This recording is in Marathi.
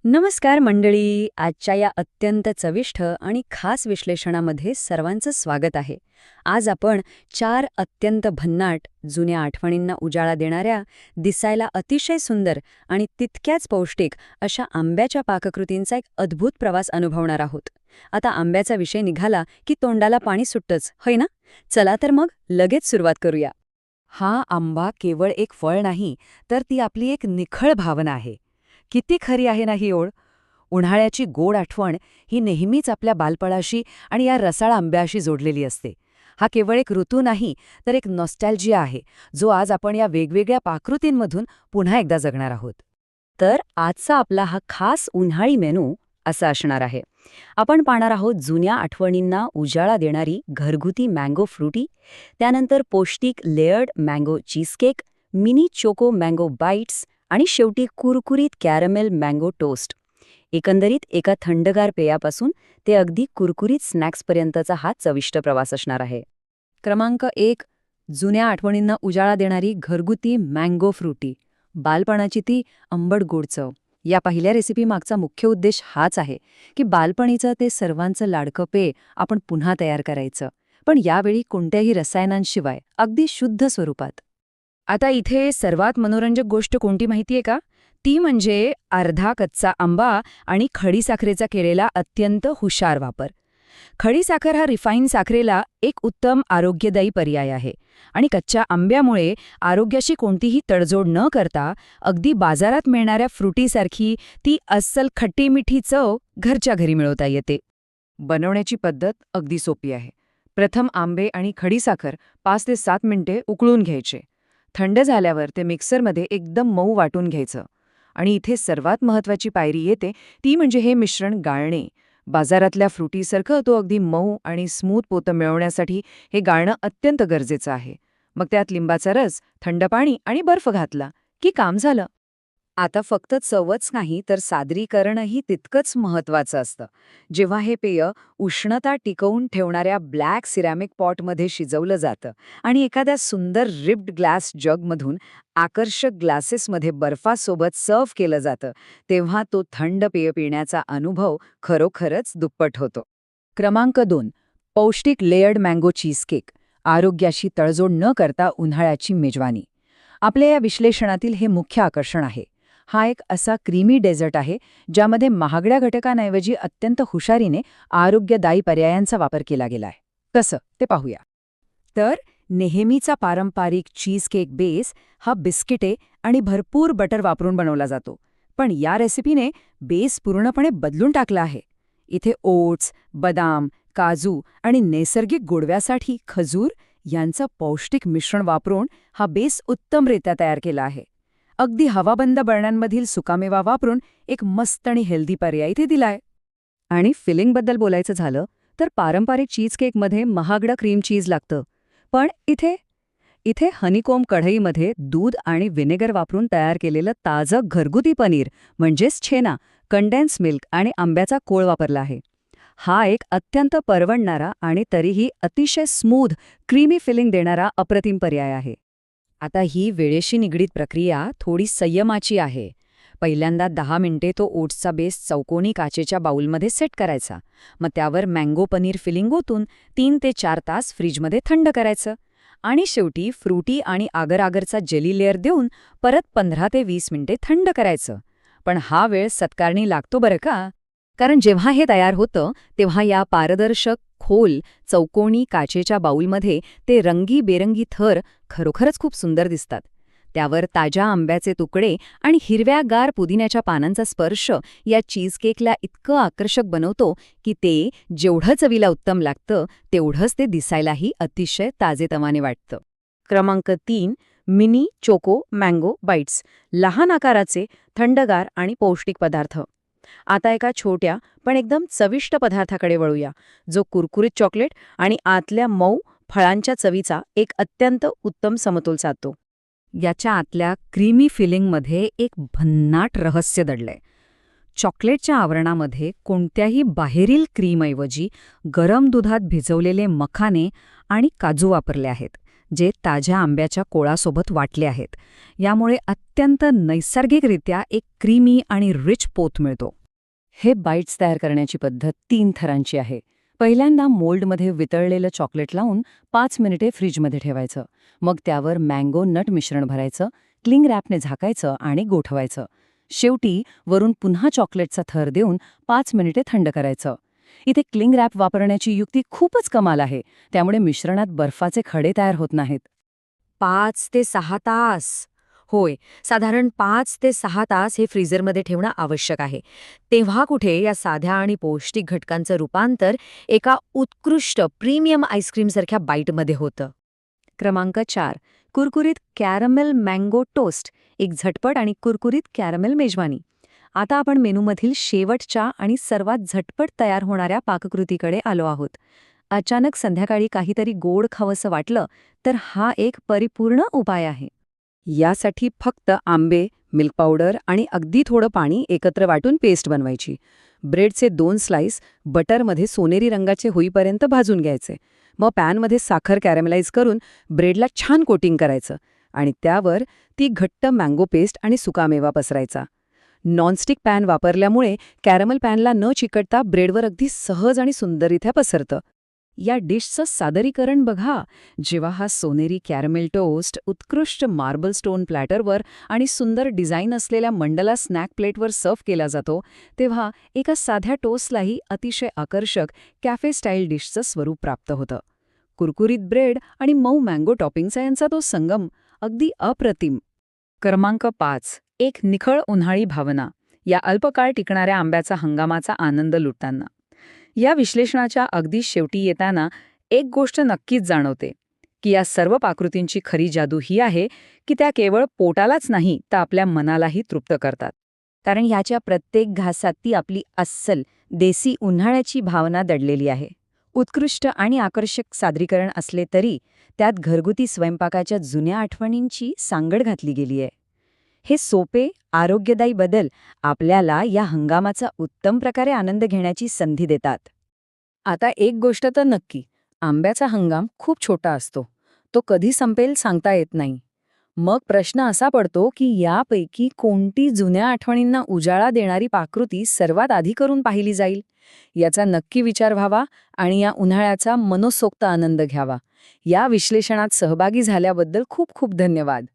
नमस्कार मंडळी. आजच्या या अत्यंत चविष्ट आणि खास विश्लेषणामध्ये सर्वांचं स्वागत आहे. आज आपण 4 अत्यंत भन्नाट, जुन्या आठवणींना उजाळा देणाऱ्या, दिसायला अतिशय सुंदर आणि तितक्याच पौष्टिक अशा आंब्याच्या पाककृतींचा एक अद्भुत प्रवास अनुभवणार आहोत. आता आंब्याचा विषय निघाला की तोंडाला पाणी सुटतंच, होय ना? चला तर मग लगेच सुरुवात करूया. हा आंबा केवळ एक फळ नाही, तर ती आपली एक निखळ भावना आहे. किती खरी आहे ना ही ओळ. उन्हाळ्याची गोड आठवण ही नेहमीच आपल्या बालपणाशी आणि या रसाळ आंब्याशी जोडलेली असते. हा केवळ एक ऋतू नाही, तर एक नॉस्टॅल्जिया आहे, जो आज आपण या वेगवेगळ्या पाककृतींमधून पुन्हा एकदा जगणार आहोत. तर आजचा आपला हा खास उन्हाळी मेनू असा असणार आहे. आपण पाहणार आहोत जुन्या आठवणींना उजाळा देणारी घरगुती मँगो फ्रुटी, त्यानंतर पौष्टिक layered mango cheesecake, mini choco mango bites आणि शेवटी कुरकुरीत कॅरमेल मँगो टोस्ट. एकंदरीत एका थंडगार पेयापासून ते अगदी कुरकुरीत स्नॅक्सपर्यंतचा हा चविष्ट प्रवास असणार आहे. क्रमांक 1. जुन्या आठवणींना उजाळा देणारी घरगुती मँगो फ्रुटी. बालपणाची ती आंबट गोड चव. या पहिल्या रेसिपी मागचा मुख्य उद्देश हाच आहे की बालपणीचं ते सर्वांचं लाडकं पेय आपण पुन्हा तयार करायचं, पण यावेळी कोणत्याही रसायनांशिवाय अगदी शुद्ध स्वरूपात. आता इथे सर्वात मनोरंजक गोष्ट कोणती माहितीये का? ती म्हणजे अर्धा कच्चा आंबा आणि खडीसाखरेचा केलेला अत्यंत हुशार वापर. खडीसाखर हा रिफाईन साखरेला एक उत्तम आरोग्यदायी पर्याय आहे आणि कच्च्या आंब्यामुळे आरोग्याशी कोणतीही तडजोड न करता अगदी बाजारात मिळणाऱ्या फ्रुटीसारखी ती अस्सल खट्टी-मिठी चव घरच्या घरी मिळवता येते. बनवण्याची पद्धत अगदी सोपी आहे. प्रथम आंबे आणि खडीसाखर 5 ते 7 मिनिटे उकळून घ्यायचे. थंड झाल्यावर ते मिक्सरमध्ये एकदम मऊ वाटून घ्यायचं. आणि इथे सर्वात महत्त्वाची पायरी येते, ती म्हणजे हे मिश्रण गाळणे. बाजारातल्या फ्रुटीसारखं तो अगदी मऊ आणि स्मूथ पोतं मिळवण्यासाठी हे गाळणं अत्यंत गरजेचं आहे. मग त्यात लिंबाचा रस, थंड पाणी आणि बर्फ घातला की काम झालं. आता फक्त चवच नाही, तर सादरीकरणही तितकंच महत्त्वाचं असतं. जेव्हा हे पेय उष्णता टिकवून ठेवणाऱ्या ब्लॅक सिरॅमिक पॉटमध्ये शिजवलं जातं आणि एखाद्या सुंदर रिब्ड ग्लास जगमधून आकर्षक ग्लासेसमध्ये बर्फासोबत सर्व्ह केलं जातं, तेव्हा तो थंड पेय पिण्याचा अनुभव खरोखरच दुप्पट होतो. क्रमांक 2. पौष्टिक लेयर्ड मँगो चीजकेक. आरोग्याशी तडजोड न करता उन्हाळ्याची मेजवानी. आपल्या या विश्लेषणातील हे मुख्य आकर्षण आहे. हा एक असा क्रीमी डेझर्ट आहे ज्यामध्ये महागड्या घटकांऐवजी अत्यंत हुशारीने आरोग्यदायी पर्यायांचा वापर केला गेलाय. कसं ते पाहूया. तर नेहमीचा पारंपरिक चीज केक बेस हा बिस्किटे आणि भरपूर बटर वापरून बनवला जातो, पण या रेसिपीने बेस पूर्णपणे बदलून टाकला आहे. इथे ओट्स, बदाम, काजू आणि नैसर्गिक गोडव्यासाठी खजूर यांचं पौष्टिक मिश्रण वापरून हा बेस उत्तमरित्या तयार केला आहे. अगदी हवाबंद बरण्यांमधील सुकामेवा वापरून एक मस्त आणि हेल्दी पर्याय इथे दिलाय. आणि फिलिंगबद्दल बोलायचं झालं तर पारंपरिक चीज केकमध्ये महागडं क्रीम चीज लागतं, पण इथे हनीकोम कढईमध्ये दूध आणि व्हिनेगर वापरून तयार केलेलं ताजं घरगुती पनीर म्हणजेच छेना, कंडेन्स मिल्क आणि आंब्याचा कोळ वापरला आहे. हा एक अत्यंत परवडणारा आणि तरीही अतिशय स्मूथ, क्रीमी फिलिंग देणारा अप्रतिम पर्याय आहे. आता ही वेळेशी निगडीत प्रक्रिया थोडी संयमाची आहे. पहिल्यांदा 10 मिनिटे तो ओट्सचा बेस चौकोनी काचेच्या बाऊलमध्ये सेट करायचा. मग त्यावर मँगो पनीर फिलिंग ओतून 3 ते 4 तास फ्रीजमध्ये थंड करायचं. आणि शेवटी फ्रुटी आणि आगर-आगरचा जेली लेअर देऊन परत 15 ते 20 मिनिटे थंड करायचं. पण हा वेळ सत्कारणी लागतो बरं का, कारण जेव्हा हे तयार होतं तेव्हा या पारदर्शक, खोल, चौकोनी काचेच्या बाऊलमध्ये ते रंगीबेरंगी थर खरोखरच खूप सुंदर दिसतात. त्यावर ताज्या आंब्याचे तुकडे आणि हिरव्यागार पुदिन्याच्या पानांचा स्पर्श या चीजकेकला इतकं आकर्षक बनवतो की ते जेवढं चवीला उत्तम लागतं, तेवढंच ते दिसायलाही अतिशय ताजेतवाने वाटतं. क्रमांक 3. Mini choco mango bites. लहान आकाराचे, थंडगार आणि पौष्टिक पदार्थ. आता एका छोट्या पण एकदम चविष्ट पदार्थाकडे वळूया, जो कुरकुरीत चॉकलेट आणि आतल्या मऊ फळांच्या चवीचा एक अत्यंत उत्तम समतोल साधतो. याच्या आतल्या क्रीमी फिलिंगमध्ये एक भन्नाट रहस्य दडलंय. चॉकलेटच्या आवरणामध्ये कोणत्याही बाहेरील क्रीमऐवजी गरम दुधात भिजवलेले मखाने आणि काजू वापरले आहेत, जे ताज्या आंब्याच्या कोळासोबत वाटले आहेत. यामुळे अत्यंत नैसर्गिकरित्या एक क्रीमी आणि रिच पोत मिळतो. हे बाईट्स तयार करण्याची पद्धत 3 थरांची आहे. पहिल्यांदा मोल्डमध्ये वितळलेलं चॉकलेट लावून 5 मिनिटे फ्रीजमध्ये ठेवायचं. मग त्यावर मँगो नट मिश्रण भरायचं, क्लिंग रॅपने झाकायचं आणि गोठवायचं. शेवटी वरून पुन्हा चॉकलेटचा थर देऊन 5 मिनिटे थंड करायचं. इथे क्लिंग रॅप वापरण्याची युक्ती खूपच कमाल आहे. त्यामुळे मिश्रणात बर्फाचे खडे तयार होत नाहीत. 5 ते 6 तास. होय, साधारण 5 ते 6 तास हे फ्रीझरमध्ये ठेवणं आवश्यक आहे. तेव्हा कुठे या साध्या आणि पौष्टिक घटकांचं रूपांतर एका उत्कृष्ट प्रीमियम आईस्क्रीमसारख्या बाईटमध्ये होतं. क्रमांक 4. कुरकुरीत कॅरमेल मँगो टोस्ट. एक झटपट आणि कुरकुरीत कॅरमेल मेजवानी. आता आपण मेनूमधील शेवटच्या आणि सर्वात झटपट तयार होणाऱ्या पाककृतीकडे आलो आहोत. अचानक संध्याकाळी काहीतरी गोड खावंसं वाटलं तर हा एक परिपूर्ण उपाय आहे. यासाठी फक्त आंबे, मिल्क पावडर आणि अगदी थोडं पाणी एकत्र वाटून पेस्ट बनवायची. ब्रेडचे 2 स्लाइस बटरमध्ये सोनेरी रंगाचे होईपर्यंत भाजून घ्यायचे. मग पॅनमध्ये साखर कॅरमेलाइज करून ब्रेडला छान कोटिंग करायचं आणि त्यावर ती घट्ट मँगो पेस्ट आणि सुकामेवा पसरायचा. नॉनस्टिक पॅन वापरल्यामुळे कॅरमल पॅनला न चिकटता ब्रेडवर अगदी सहज आणि सुंदररित्या पसरतं. या डिशचं सादरीकरण बघा. जेव्हा हा सोनेरी कॅरमेल टोस्ट उत्कृष्ट मार्बल स्टोन प्लॅटरवर आणि सुंदर डिझाईन असलेल्या मंडला स्नॅक प्लेटवर सर्व्ह केला जातो, तेव्हा एका साध्या टोस्टलाही अतिशय आकर्षक कॅफे स्टाईल डिशचं स्वरूप प्राप्त होतं. कुरकुरीत ब्रेड आणि मऊ मँगो टॉपिंगचा यांचा तो संगम अगदी अप्रतिम. क्रमांक 5. एक निखळ उन्हाळी भावना. या अल्पकाळ टिकणाऱ्या आंब्याचा हंगामाचा आनंद लुटताना. या विश्लेषणाच्या अगदी शेवटी येताना एक गोष्ट नक्कीच जाणवते की या सर्व पाककृतींची खरी जादू ही आहे की त्या केवळ पोटालाच नाही तर आपल्या मनालाही तृप्त करतात. कारण ह्याच्या प्रत्येक घासात ती आपली अस्सल देसी उन्हाळ्याची भावना दडलेली आहे. उत्कृष्ट आणि आकर्षक सादरीकरण असले तरी त्यात घरगुती स्वयंपाकाच्या जुन्या आठवणींची सांगड घातली गेली आहे. हे सोपे, आरोग्यदायी बदल आपल्याला या हंगामाचा उत्तम प्रकारे आनंद घेण्याची संधी देतात. आता एक गोष्ट तर नक्की, आंब्याचा हंगाम खूप छोटा असतो. तो कधी संपेल सांगता येत नाही. मग प्रश्न असा पडतो की यापैकी कोणती जुन्या आठवणींना उजाळा देणारी पाककृती सर्वात आधी करून पाहिली जाईल. याचा नक्की विचार व्हावा आणि या उन्हाळ्याचा मनसोक्त आनंद घ्यावा. या विश्लेषणात सहभागी झाल्याबद्दल खूप खूप धन्यवाद.